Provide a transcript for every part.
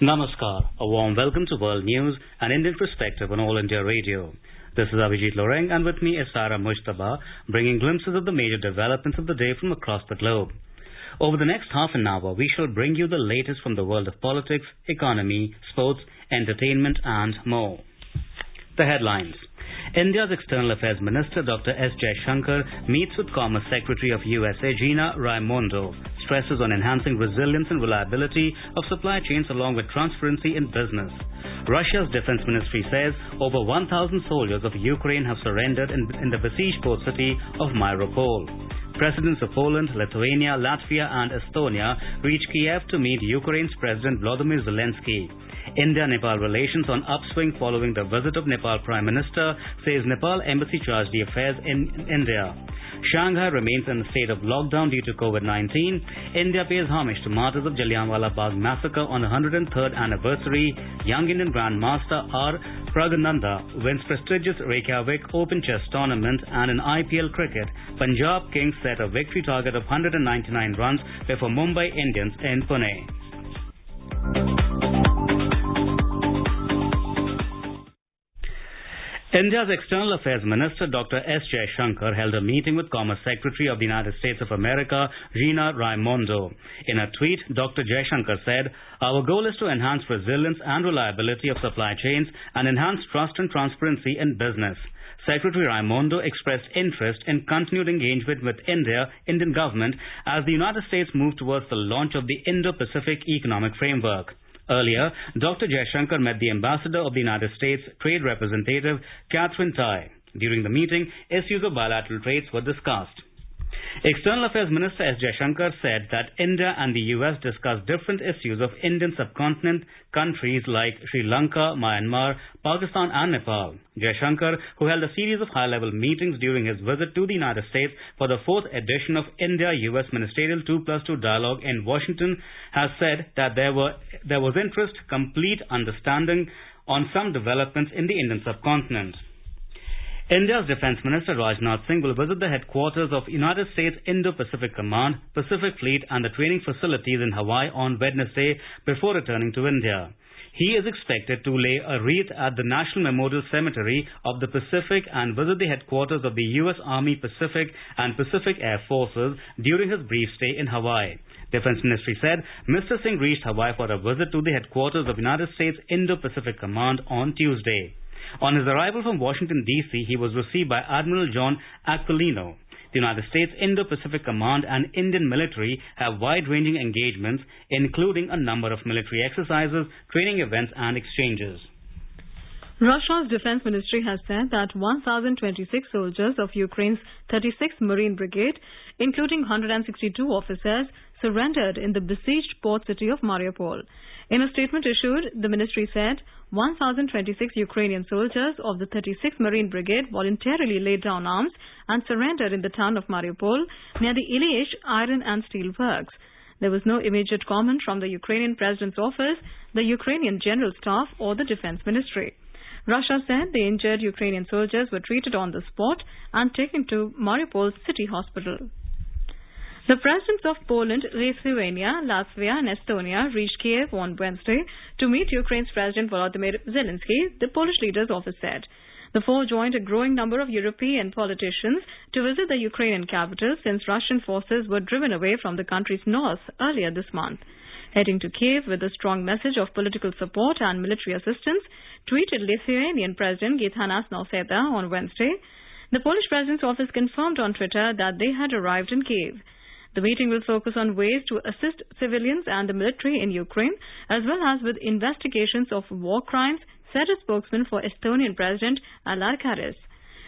Namaskar, a warm welcome to World News, an Indian perspective on All India Radio. This is Abhijit Loreng, and with me is Sarah Mujtaba, bringing glimpses of the major developments of the day from across the globe. Over the next half an hour, we shall bring you the latest from the world of politics, economy, sports, entertainment, and more. The headlines. India's External Affairs Minister Dr. S. Jaishankar meets with Commerce Secretary of USA Gina Raimondo, stresses on enhancing resilience and reliability of supply chains along with transparency in business. Russia's defense ministry says over 1,000 soldiers of Ukraine have surrendered in the besieged port city of Mariupol. Presidents of Poland, Lithuania, Latvia and Estonia reach Kiev to meet Ukraine's President Volodymyr Zelensky. India-Nepal relations on upswing following the visit of Nepal Prime Minister, says Nepal embassy charged the affairs in India. Shanghai remains in a state of lockdown due to COVID-19. India pays homage to martyrs of Jallianwala Bagh massacre on the 103rd anniversary. Young Indian Grandmaster R. Pragananda wins prestigious Reykjavik Open Chess Tournament, and in IPL cricket, Punjab Kings set a victory target of 199 runs before Mumbai Indians in Pune. India's External Affairs Minister Dr. S. Jaishankar held a meeting with Commerce Secretary of the United States of America, Gina Raimondo. In a tweet, Dr. Jaishankar said, "Our goal is to enhance resilience and reliability of supply chains and enhance trust and transparency in business." Secretary Raimondo expressed interest in continued engagement with Indian government as the United States moved towards the launch of the Indo-Pacific Economic Framework. Earlier, Dr. Jaishankar met the ambassador of the United States Trade Representative Catherine Tai. During the meeting, issues of bilateral trades were discussed. External Affairs Minister S. Jaishankar said that India and the US discussed different issues of Indian subcontinent countries like Sri Lanka, Myanmar, Pakistan and Nepal. Jaishankar, who held a series of high-level meetings during his visit to the United States for the 4th edition of India-US Ministerial 2+2 Dialogue in Washington, has said that there was interest, complete understanding on some developments in the Indian subcontinent. India's Defense Minister Rajnath Singh will visit the headquarters of United States Indo-Pacific Command, Pacific Fleet and the training facilities in Hawaii on Wednesday before returning to India. He is expected to lay a wreath at the National Memorial Cemetery of the Pacific and visit the headquarters of the U.S. Army Pacific and Pacific Air Forces during his brief stay in Hawaii. Defense Ministry said Mr. Singh reached Hawaii for a visit to the headquarters of United States Indo-Pacific Command on Tuesday. On his arrival from Washington, D.C., he was received by Admiral John Aquilino. The United States Indo-Pacific Command and Indian military have wide-ranging engagements, including a number of military exercises, training events and exchanges. Russia's defense ministry has said that 1,026 soldiers of Ukraine's 36th Marine Brigade, including 162 officers, surrendered in the besieged port city of Mariupol. In a statement issued, the ministry said 1,026 Ukrainian soldiers of the 36th Marine Brigade voluntarily laid down arms and surrendered in the town of Mariupol near the Ilyich Iron and Steel Works. There was no immediate comment from the Ukrainian President's office, the Ukrainian General Staff or the Defense Ministry. Russia said the injured Ukrainian soldiers were treated on the spot and taken to Mariupol City Hospital. The presidents of Poland, Lithuania, Latvia and Estonia reached Kiev on Wednesday to meet Ukraine's President Volodymyr Zelensky, the Polish leader's office said. The four joined a growing number of European politicians to visit the Ukrainian capital since Russian forces were driven away from the country's north earlier this month. Heading to Kiev with a strong message of political support and military assistance, tweeted Lithuanian President Gitanas Nausėda on Wednesday. The Polish president's office confirmed on Twitter that they had arrived in Kiev. The meeting will focus on ways to assist civilians and the military in Ukraine, as well as with investigations of war crimes, said a spokesman for Estonian President Alar Karis.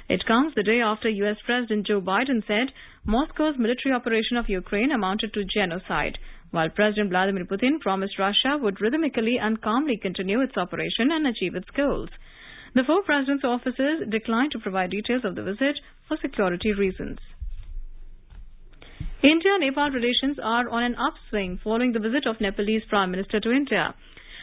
It comes the day after U.S. President Joe Biden said Moscow's military operation of Ukraine amounted to genocide, while President Vladimir Putin promised Russia would rhythmically and calmly continue its operation and achieve its goals. The four presidents' offices declined to provide details of the visit for security reasons. India-Nepal relations are on an upswing following the visit of Nepalese Prime Minister to India.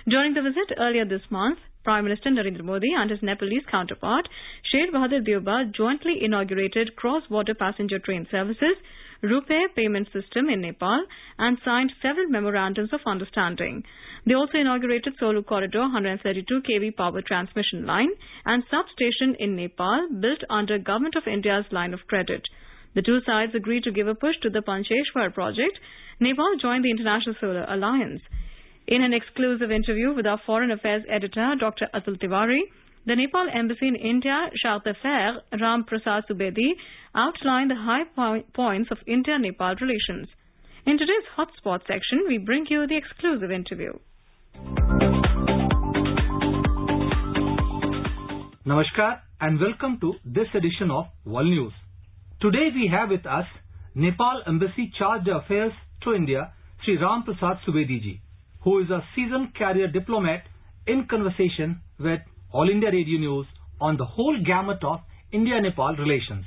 During the visit earlier this month, Prime Minister Narendra Modi and his Nepalese counterpart, Sher Bahadur Deoba, jointly inaugurated cross-border passenger train services, RuPay payment system in Nepal and signed several memorandums of understanding. They also inaugurated Solu Corridor 132 kV power transmission line and substation in Nepal built under Government of India's line of credit. The two sides agreed to give a push to the Pancheshwar project. Nepal joined the International Solar Alliance. In an exclusive interview with our Foreign Affairs editor, Dr. Atul Tiwari, the Nepal Embassy in India, Charge d'Affaires Ram Prasad Subedi, outlined the high points of India-Nepal relations. In today's Hotspot section, we bring you the exclusive interview. Namaskar and welcome to this edition of World News. Today we have with us Nepal Embassy Charge d'Affaires to India, Sri Ram Prasad Subedi ji, who is a seasoned career diplomat in conversation with All India Radio News on the whole gamut of India-Nepal relations.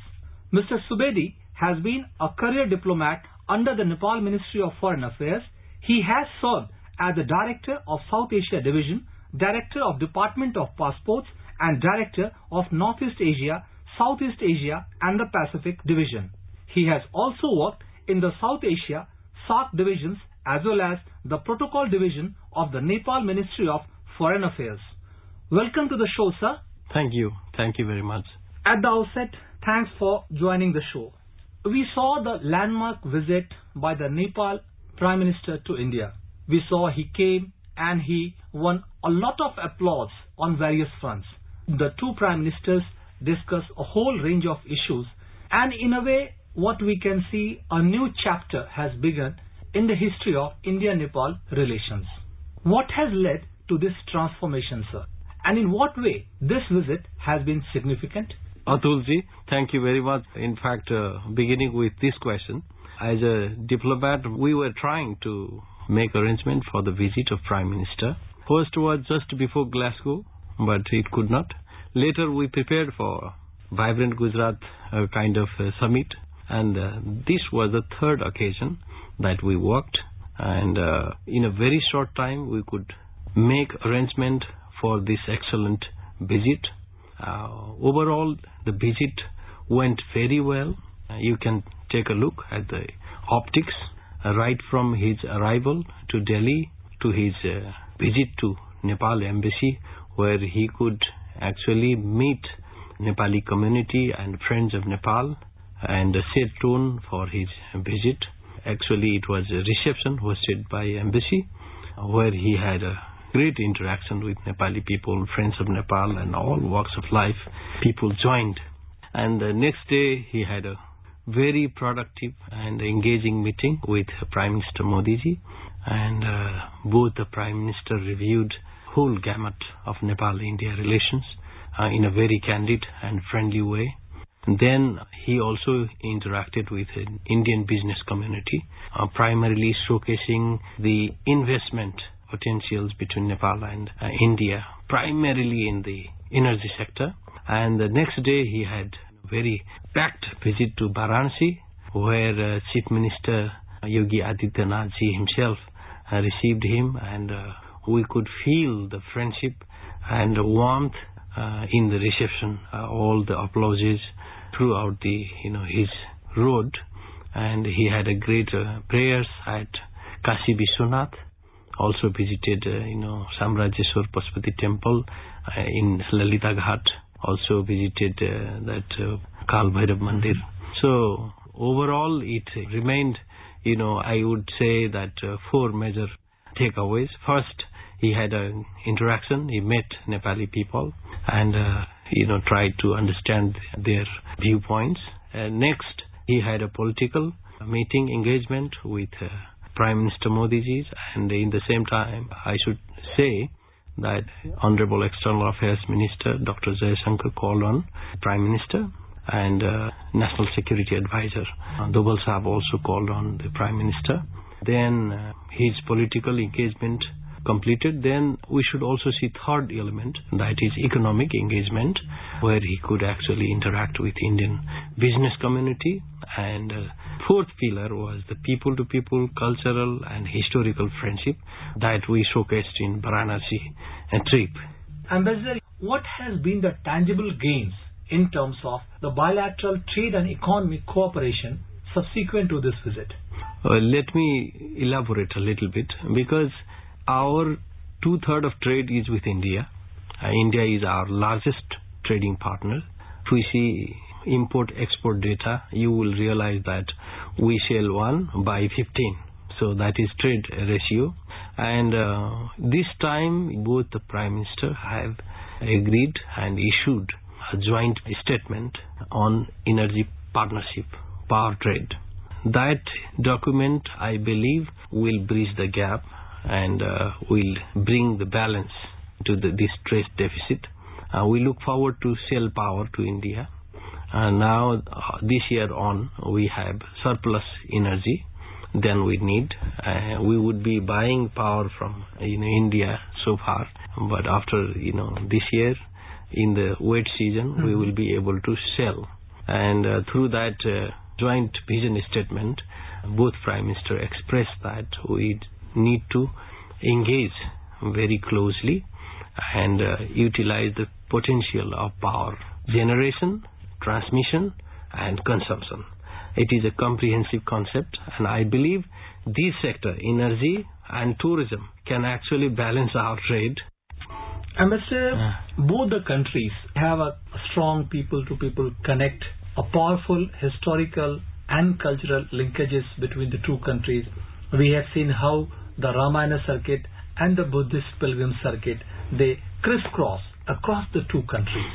Mr. Subedi has been a career diplomat under the Nepal Ministry of Foreign Affairs. He has served as the Director of South Asia Division, Director of Department of Passports and Director of Northeast Asia, Southeast Asia and the Pacific Division. He has also worked in the South Asia, SAARC divisions as well as the Protocol Division of the Nepal Ministry of Foreign Affairs. Welcome to the show, sir. Thank you. Thank you very much. At the outset, thanks for joining the show. We saw the landmark visit by the Nepal Prime Minister to India. We saw he came and he won a lot of applause on various fronts. The two Prime Ministers discussed a whole range of issues, and in a way, what we can see, a new chapter has begun in the history of India-Nepal relations. What has led to this transformation, sir? And in what way this visit has been significant? Atulji, thank you very much. In fact, beginning with this question, as a diplomat, we were trying to make arrangement for the visit of Prime Minister. First was just before Glasgow, but it could not. Later we prepared for Vibrant Gujarat kind of summit, and this was the third occasion that we worked, and in a very short time we could make arrangement for this excellent visit. Overall, the visit went very well. You can take a look at the optics right from his arrival to Delhi to his visit to Nepal Embassy, where he could actually meet Nepali community and friends of Nepal and set tone for his visit. Actually, it was a reception hosted by Embassy, where he had a great interaction with Nepali people, friends of Nepal and all walks of life. People joined. And the next day, he had a very productive and engaging meeting with Prime Minister Modi ji. And both the Prime Minister reviewed whole gamut of Nepal-India relations in a very candid and friendly way. And then he also interacted with an Indian business community, primarily showcasing the investment potentials between Nepal and India, primarily in the energy sector. And the next day he had a very packed visit to Varanasi, where Chief Minister Yogi Adityanath ji himself received him, and we could feel the friendship and the warmth in the reception, all the applauses throughout the his road. And he had a great prayers at Kashi Vishwanath. Also visited Samrajeshwar Pashupati temple in Lalita Ghat. Also visited that Kal Bhairav Mandir. So overall it remained, I would say that four major takeaways. First, he had an interaction. He met Nepali people and tried to understand their viewpoints. Next, he had a political meeting engagement with Prime Minister Modi ji, and in the same time, I should say that Honorable External Affairs Minister Dr. Jaishankar called on Prime Minister, and National Security Advisor Doval Sahab also called on the Prime Minister. Then his political engagement completed. Then we should also see third element, that is economic engagement, where he could actually interact with Indian business community. And fourth pillar was the people-to-people cultural and historical friendship that we showcased in Varanasi trip. Ambassador, what has been the tangible gains in terms of the bilateral trade and economic cooperation subsequent to this visit? Let me elaborate a little bit, because our 2/3 of trade is with India. India is our largest trading partner. If we see import-export data, you will realize that we sell 1 buy 15. So that is trade ratio. And this time, both the Prime Minister have agreed and issued a joint statement on energy partnership, power trade. That document, I believe, will bridge the gap and will bring the balance to this trade deficit. We look forward to sell power to India. Now, this year on, we have surplus energy than we need. We would be buying power from India so far, but after this year, in the wet season, we will be able to sell. And through that joint vision statement, both Prime Minister expressed that we need to engage very closely and utilize the potential of power generation, transmission and consumption. It is a comprehensive concept, and I believe this sector, energy and tourism, can actually balance our trade. Ambassador, both the countries have a strong people-to-people connect, a powerful historical and cultural linkages between the two countries. We have seen how the Ramayana circuit and the Buddhist pilgrim circuit, they crisscross across the two countries.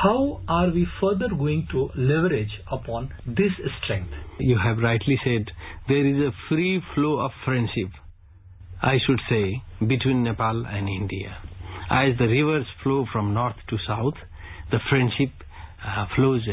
How are we further going to leverage upon this strength? You have rightly said, there is a free flow of friendship, I should say, between Nepal and India. As the rivers flow from north to south, the friendship flows,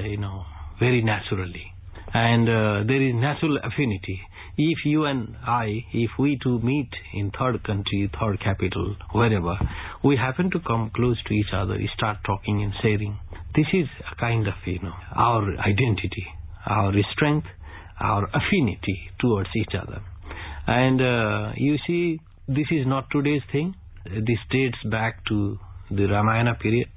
very naturally. And there is natural affinity. If you and I, if we two meet in third country, third capital, wherever, we happen to come close to each other, start talking and sharing. This is a kind of, our identity, our strength, our affinity towards each other. And you see, this is not today's thing. This dates back to the Ramayana period,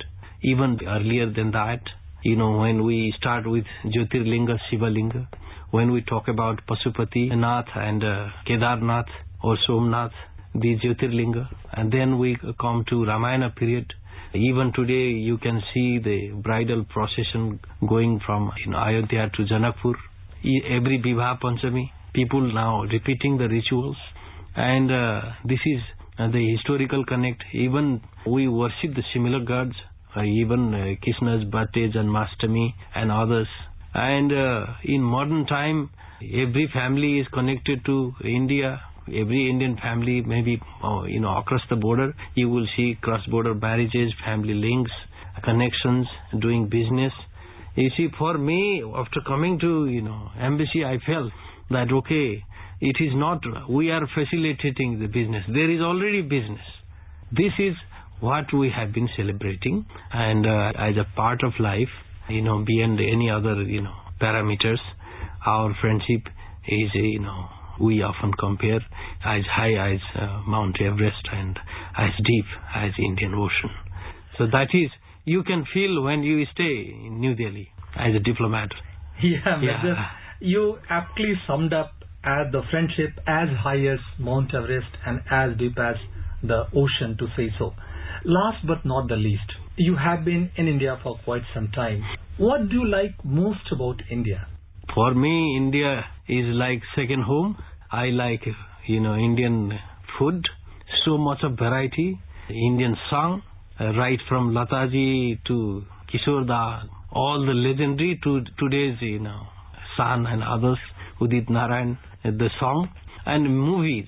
even earlier than that. When we start with Jyotirlinga, Shivalinga, when we talk about Pasupati Nath and Kedarnath or Somnath, the Jyotirlinga, and then we come to Ramayana period. Even today, you can see the bridal procession going from Ayodhya to Janakpur. Every Vivah Panchami, people now repeating the rituals, and this is the historical connect. Even we worship the similar gods, even Krishna's birthday, Janmashtami and others. And in modern time, every family is connected to India. Every Indian family, maybe across the border, you will see cross-border marriages, family links, connections, doing business. You see, for me, after coming to embassy, I felt that it is not we are facilitating the business. There is already business. This is what we have been celebrating, and as a part of life, beyond any other parameters, our friendship is we often compare as high as Mount Everest and as deep as Indian Ocean. So that is, you can feel when you stay in New Delhi as a diplomat. Yeah. You aptly summed up as the friendship as high as Mount Everest and as deep as the ocean, to say so. Last but not the least, you have been in India for quite some time. What do you like most about India? For me, India is like second home. I like, Indian food, so much of variety, Indian song, right from Lataji to Kishore Da, all the legendary to today's, San and others, Udit Narayan, the song, and movies.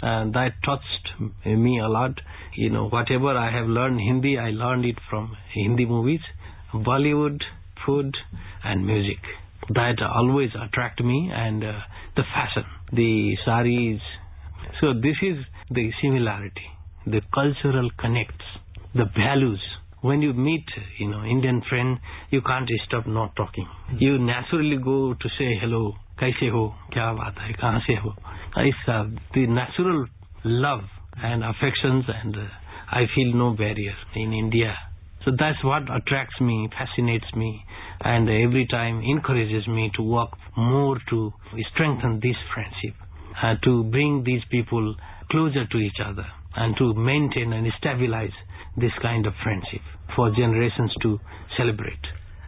That touched me a lot. Whatever I have learned Hindi, I learned it from Hindi movies, Bollywood, food and music. That always attract me, and the fashion, the saris. So this is the similarity, the cultural connects, the values. When you meet, Indian friend, you can't stop not talking. You naturally go to say hello, kaise ho, kya baat hai, kahan se ho. It's the natural love and affections, and I feel no barrier in India. So that's what attracts me, fascinates me, and every time encourages me to work more to strengthen this friendship, to bring these people closer to each other, and to maintain and stabilize this kind of friendship for generations to celebrate.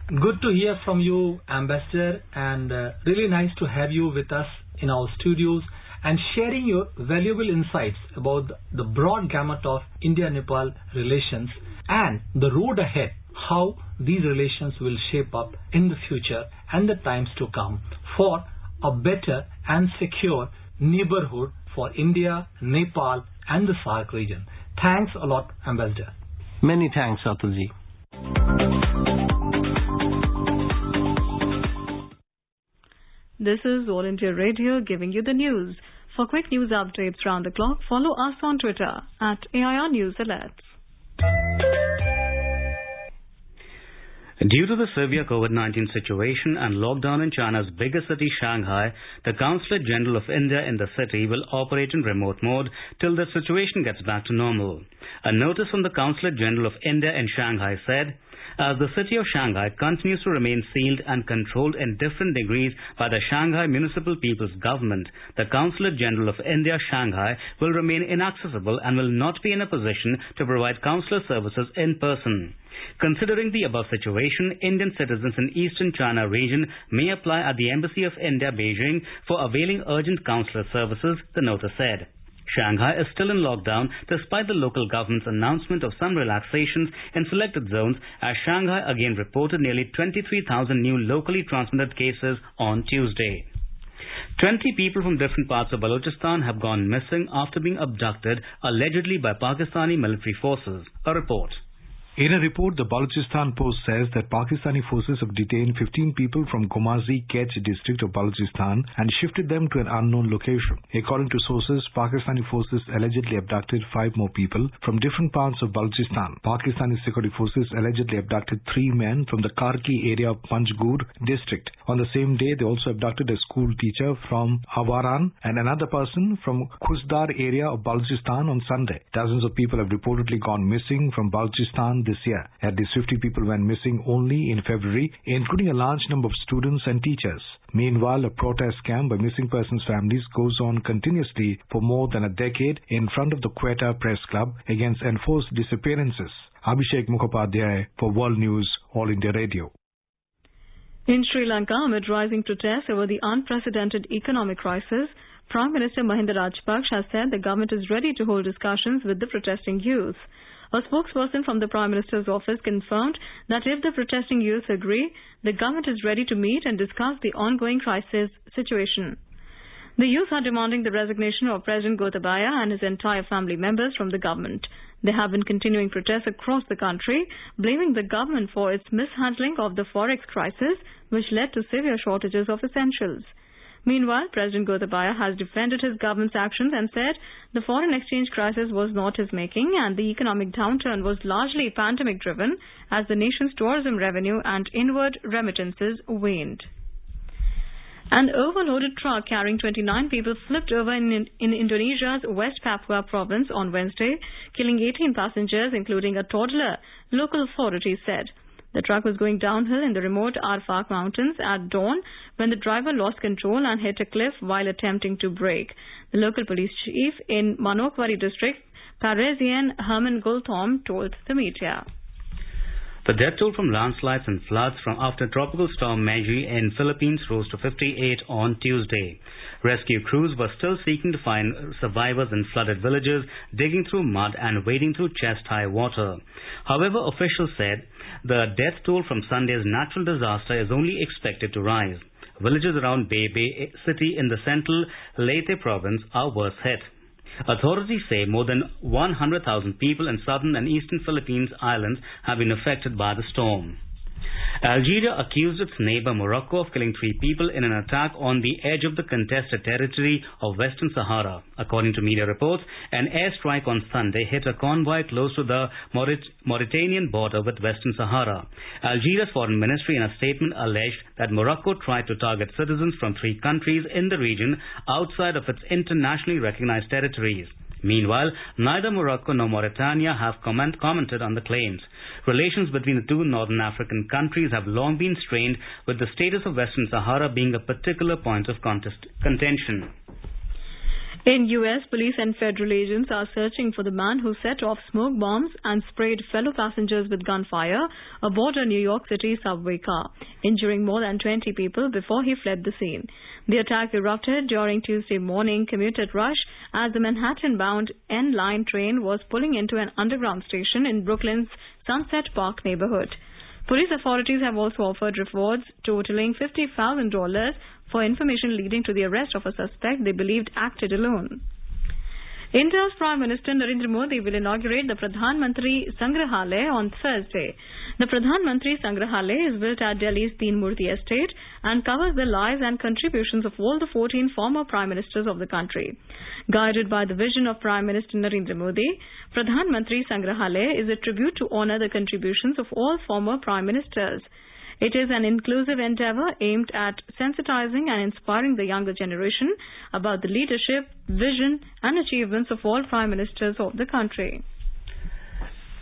Good to hear from you, Ambassador, and really nice to have you with us in our studios and sharing your valuable insights about the broad gamut of India-Nepal relations and the road ahead, how these relations will shape up in the future and the times to come for a better and secure neighborhood for India, Nepal and the SAARC region. Thanks a lot, Ambassador. Many thanks, Atulji. This is All India Radio giving you the news. For quick news updates round the clock, follow us on Twitter at AIR News Alerts. Due to the severe COVID-19 situation and lockdown in China's biggest city, Shanghai, the Consulate General of India in the city will operate in remote mode till the situation gets back to normal. A notice from the Consulate General of India in Shanghai said, as the city of Shanghai continues to remain sealed and controlled in different degrees by the Shanghai Municipal People's Government, the Consulate General of India, Shanghai, will remain inaccessible and will not be in a position to provide consular services in person. Considering the above situation, Indian citizens in Eastern China region may apply at the Embassy of India, Beijing, for availing urgent consular services, the notice said. Shanghai is still in lockdown despite the local government's announcement of some relaxations in selected zones, as Shanghai again reported nearly 23,000 new locally transmitted cases on Tuesday. 20 people from different parts of Balochistan have gone missing after being abducted, allegedly by Pakistani military forces. A report. In a report, the Balochistan Post says that Pakistani forces have detained 15 people from Gomazi Kech district of Balochistan and shifted them to an unknown location. According to sources, Pakistani forces allegedly abducted 5 more people from different parts of Balochistan. Pakistani security forces allegedly abducted 3 men from the Karki area of Panjgur district. On the same day, they also abducted a school teacher from Awaran and another person from Khusdar area of Balochistan on Sunday. Dozens of people have reportedly gone missing from Balochistan this year. At least 50 people went missing only in February, including a large number of students and teachers. Meanwhile, a protest camp by missing persons' families goes on continuously for more than a decade in front of the Quetta Press Club against enforced disappearances. Abhishek Mukhopadhyay for World News, All India Radio. In Sri Lanka, amid rising protests over the unprecedented economic crisis, Prime Minister Mahinda Rajapaksa has said the government is ready to hold discussions with the protesting youth. A spokesperson from the Prime Minister's office confirmed that if the protesting youth agree, the government is ready to meet and discuss the ongoing crisis situation. The youth are demanding the resignation of President Gotabaya and his entire family members from the government. There have been continuing protests across the country, blaming the government for its mishandling of the forex crisis, which led to severe shortages of essentials. Meanwhile, President Gotabaya has defended his government's actions and said the foreign exchange crisis was not his making and the economic downturn was largely pandemic-driven as the nation's tourism revenue and inward remittances waned. An overloaded truck carrying 29 people flipped over in Indonesia's West Papua province on Wednesday, killing 18 passengers, including a toddler, local authorities said. The truck was going downhill in the remote Arfak Mountains at dawn when the driver lost control and hit a cliff while attempting to brake. The local police chief in Manokwari district, Parisian Herman Gulthom, told the media. The death toll from landslides and floods from after Tropical Storm Meiji in Philippines rose to 58 on Tuesday. Rescue crews were still seeking to find survivors in flooded villages, digging through mud and wading through chest-high water. However, officials said the death toll from Sunday's natural disaster is only expected to rise. Villages around Bay City in the central Leyte province are worse hit. Authorities say more than 100,000 people in southern and eastern Philippines islands have been affected by the storm. Algeria accused its neighbor Morocco of killing 3 people in an attack on the edge of the contested territory of Western Sahara. According to media reports, an airstrike on Sunday hit a convoy close to the Mauritanian border with Western Sahara. Algeria's foreign ministry in a statement alleged that Morocco tried to target citizens from 3 countries in the region outside of its internationally recognized territories. Meanwhile, neither Morocco nor Mauritania have commented on the claims. Relations between the two northern African countries have long been strained, with the status of Western Sahara being a particular point of contention. In U.S., police and federal agents are searching for the man who set off smoke bombs and sprayed fellow passengers with gunfire aboard a New York City subway car, injuring more than 20 people before he fled the scene. The attack erupted during Tuesday morning commuter rush as the Manhattan-bound N-Line train was pulling into an underground station in Brooklyn's Sunset Park neighborhood. Police authorities have also offered rewards totaling $50,000 for information leading to the arrest of a suspect they believed acted alone. India's Prime Minister Narendra Modi will inaugurate the Pradhan Mantri Sangrahalaya on Thursday. The Pradhan Mantri Sangrahalaya is built at Delhi's Teen Murti estate and covers the lives and contributions of all the 14 former Prime Ministers of the country. Guided by the vision of Prime Minister Narendra Modi, Pradhan Mantri Sangrahalaya is a tribute to honour the contributions of all former Prime Ministers. It is an inclusive endeavour aimed at sensitizing and inspiring the younger generation about the leadership, vision and achievements of all Prime Ministers of the country.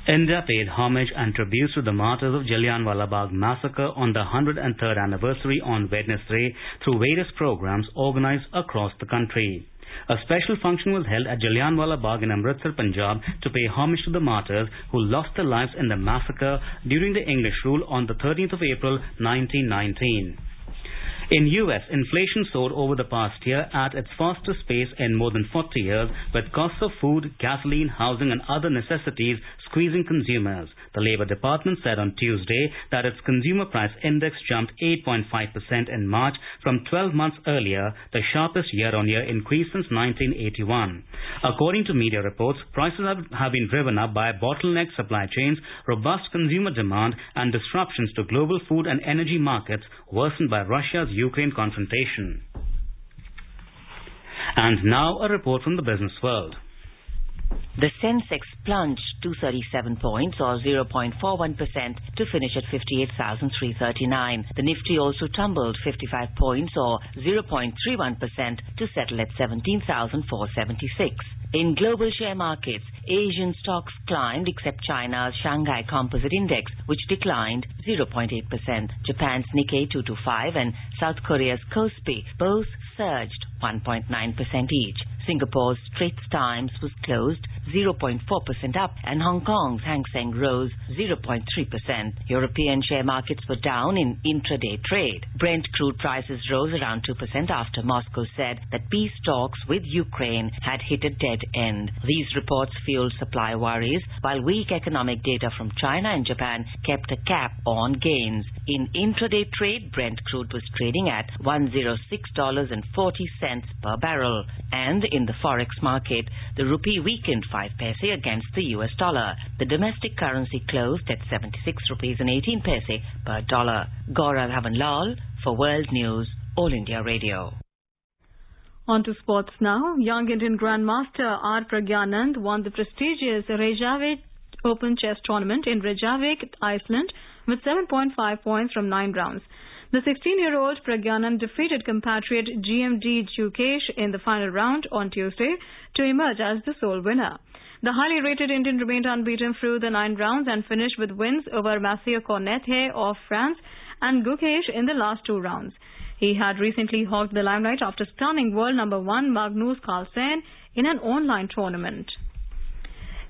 India paid homage and tributes to the martyrs of Jallianwala Bagh massacre on the 103rd anniversary on Wednesday through various programs organized across the country. A special function was held at Jallianwala Bagh in Amritsar, Punjab to pay homage to the martyrs who lost their lives in the massacre during the English rule on the 13th of April 1919. In US, inflation soared over the past year at its fastest pace in more than 40 years, with costs of food, gasoline, housing and other necessities squeezing consumers. The Labour Department said on Tuesday that its consumer price index jumped 8.5% in March from 12 months earlier, the sharpest year-on-year increase since 1981. According to media reports, prices have been driven up by bottlenecked supply chains, robust consumer demand and disruptions to global food and energy markets worsened by Russia's Ukraine confrontation. And now a report from the business world. The Sensex plunged 237 points or 0.41% to finish at 58,339. The Nifty also tumbled 55 points or 0.31% to settle at 17,476. In global share markets, Asian stocks climbed except China's Shanghai Composite Index, which declined 0.8%. Japan's Nikkei 225 and South Korea's Kospi both surged 1.9% each. Singapore's Straits Times was closed 0.4% up and Hong Kong's Hang Seng rose 0.3%. European share markets were down in intraday trade. Brent crude prices rose around 2% after Moscow said that peace talks with Ukraine had hit a dead end. These reports fueled supply worries, while weak economic data from China and Japan kept a cap on gains. In intraday trade, Brent crude was trading at $106.40 per barrel. And in the forex market, the rupee weakened 5 paise against the US dollar. The domestic currency closed at 76 rupees and 18 paise per dollar. Gaurav Havanlal for World News, All India Radio. On to sports now. Young Indian Grandmaster R. Pragyanand won the prestigious Reykjavik Open Chess Tournament in Reykjavik, Iceland, with 7.5 points from 9 rounds. The 16-year-old Pragyanand defeated compatriot GMD Jukesh in the final round on Tuesday to emerge as the sole winner. The highly rated Indian remained unbeaten through the 9 rounds and finished with wins over Mathieu Cornet of France and Gukesh in the last 2 rounds. He had recently hogged the limelight after stunning world number 1 Magnus Carlsen in an online tournament.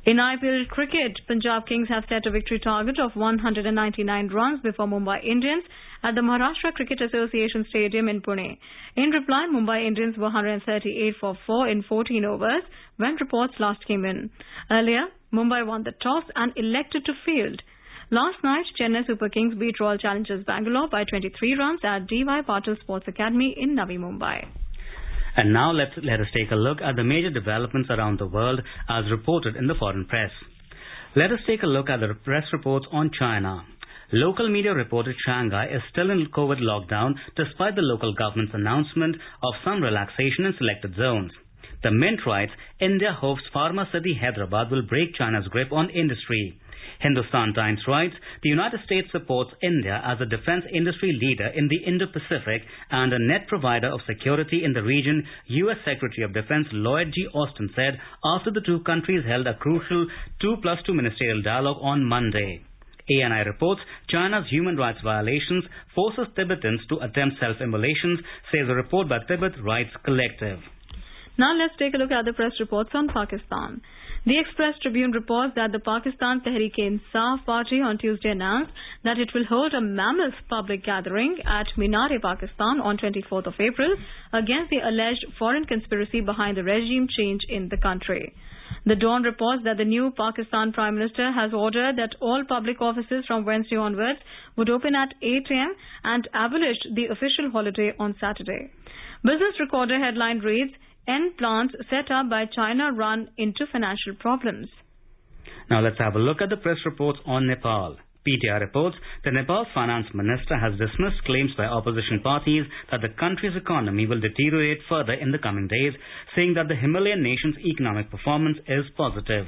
In IPL cricket, Punjab Kings have set a victory target of 199 runs before Mumbai Indians at the Maharashtra Cricket Association Stadium in Pune. In reply, Mumbai Indians were 138 for 4 in 14 overs when reports last came in. Earlier, Mumbai won the toss and elected to field. Last night, Chennai Super Kings beat Royal Challengers Bangalore by 23 runs at D.Y. Patil Sports Academy in Navi Mumbai. And now let us take a look at the major developments around the world as reported in the foreign press. Let us take a look at the press reports on China. Local media reported Shanghai is still in COVID lockdown despite the local government's announcement of some relaxation in selected zones. The Mint writes, India hopes Pharma City Hyderabad will break China's grip on industry. Hindustan Times writes, the United States supports India as a defense industry leader in the Indo-Pacific and a net provider of security in the region, U.S. Secretary of Defense Lloyd G. Austin said after the two countries held a crucial 2+2 ministerial dialogue on Monday. ANI reports China's human rights violations forces Tibetans to attempt self-immolations, says a report by Tibet Rights Collective. Now let's take a look at the press reports on Pakistan. The Express Tribune reports that the Pakistan Tehreek-e-Insaf Party on Tuesday announced that it will hold a mammoth public gathering at Minar-e-Pakistan on 24th of April against the alleged foreign conspiracy behind the regime change in the country. The Dawn reports that the new Pakistan Prime Minister has ordered that all public offices from Wednesday onwards would open at 8 a.m. and abolished the official holiday on Saturday. Business Recorder headline reads, N plants set up by China run into financial problems. Now let's have a look at the press reports on Nepal. PTI reports that Nepal's finance minister has dismissed claims by opposition parties that the country's economy will deteriorate further in the coming days, saying that the Himalayan nation's economic performance is positive.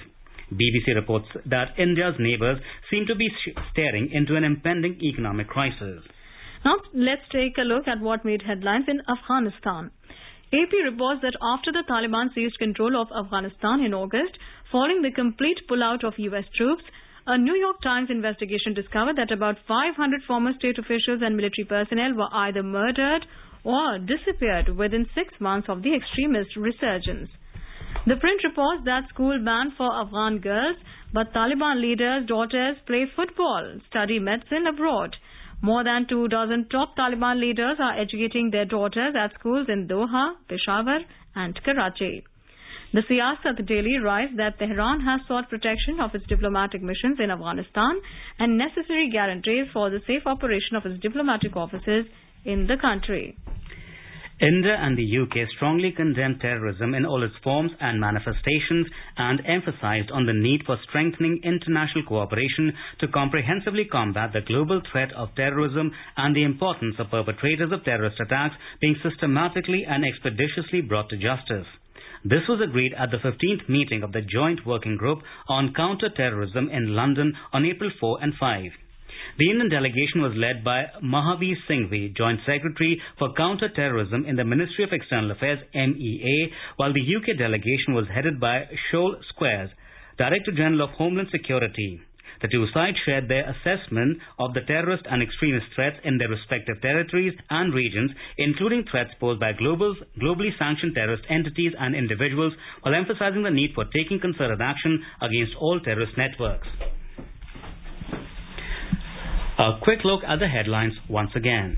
BBC reports that India's neighbours seem to be staring into an impending economic crisis. Now let's take a look at what made headlines in Afghanistan. AP reports that after the Taliban seized control of Afghanistan in August, following the complete pullout of US troops, a New York Times investigation discovered that about 500 former state officials and military personnel were either murdered or disappeared within 6 months of the extremist resurgence. The print reports that school banned for Afghan girls, but Taliban leaders' daughters play football, study medicine abroad. More than 24 top Taliban leaders are educating their daughters at schools in Doha, Peshawar and Karachi. The Siyasat Daily writes that Tehran has sought protection of its diplomatic missions in Afghanistan and necessary guarantees for the safe operation of its diplomatic offices in the country. India and the UK strongly condemned terrorism in all its forms and manifestations and emphasized on the need for strengthening international cooperation to comprehensively combat the global threat of terrorism and the importance of perpetrators of terrorist attacks being systematically and expeditiously brought to justice. This was agreed at the 15th meeting of the Joint Working Group on Counter-Terrorism in London on April 4 and 5. The Indian delegation was led by Mahavir Singhvi, Joint Secretary for Counter-Terrorism in the Ministry of External Affairs, MEA, while the UK delegation was headed by Shoal Squares, Director General of Homeland Security. The two sides shared their assessment of the terrorist and extremist threats in their respective territories and regions, including threats posed by globally sanctioned terrorist entities and individuals, while emphasizing the need for taking concerted action against all terrorist networks. A quick look at the headlines once again.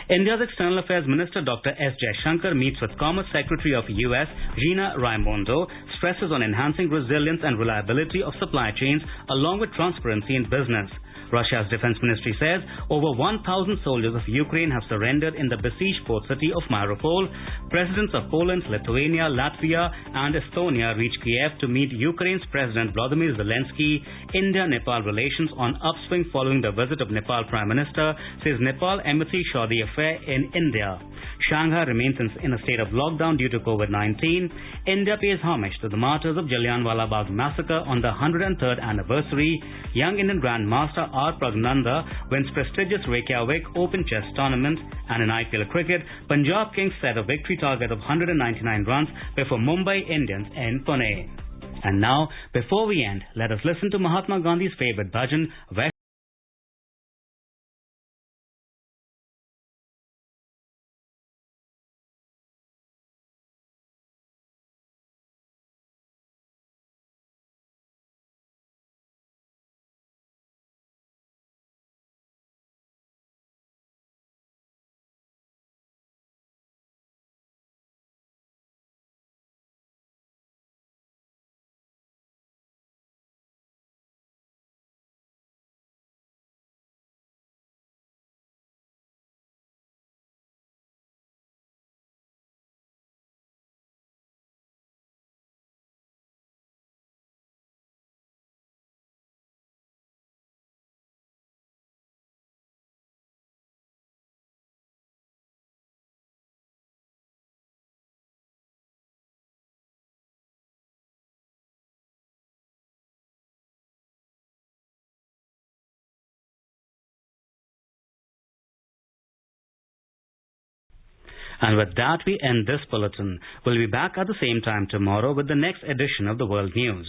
India's External Affairs Minister Dr. S. Jaishankar meets with Commerce Secretary of U.S. Gina Raimondo, stresses on enhancing resilience and reliability of supply chains along with transparency in business. Russia's defense ministry says over 1,000 soldiers of Ukraine have surrendered in the besieged port city of Mariupol. Presidents of Poland, Lithuania, Latvia and Estonia reached Kiev to meet Ukraine's President Volodymyr Zelensky. India-Nepal relations on upswing following the visit of Nepal Prime Minister, says Nepal embassy saw the affair in India. Shanghai remains in a state of lockdown due to COVID-19. India pays homage to the martyrs of Jallianwala Bagh massacre on the 103rd anniversary. Young Indian Grandmaster R. Pragnanda wins prestigious Reykjavik Open Chess Tournament. And in IPL cricket, Punjab Kings set a victory target of 199 runs before Mumbai Indians in Pune. And now, before we end, let us listen to Mahatma Gandhi's favorite bhajan, And with that, we end this bulletin. We'll be back at the same time tomorrow with the next edition of the World News.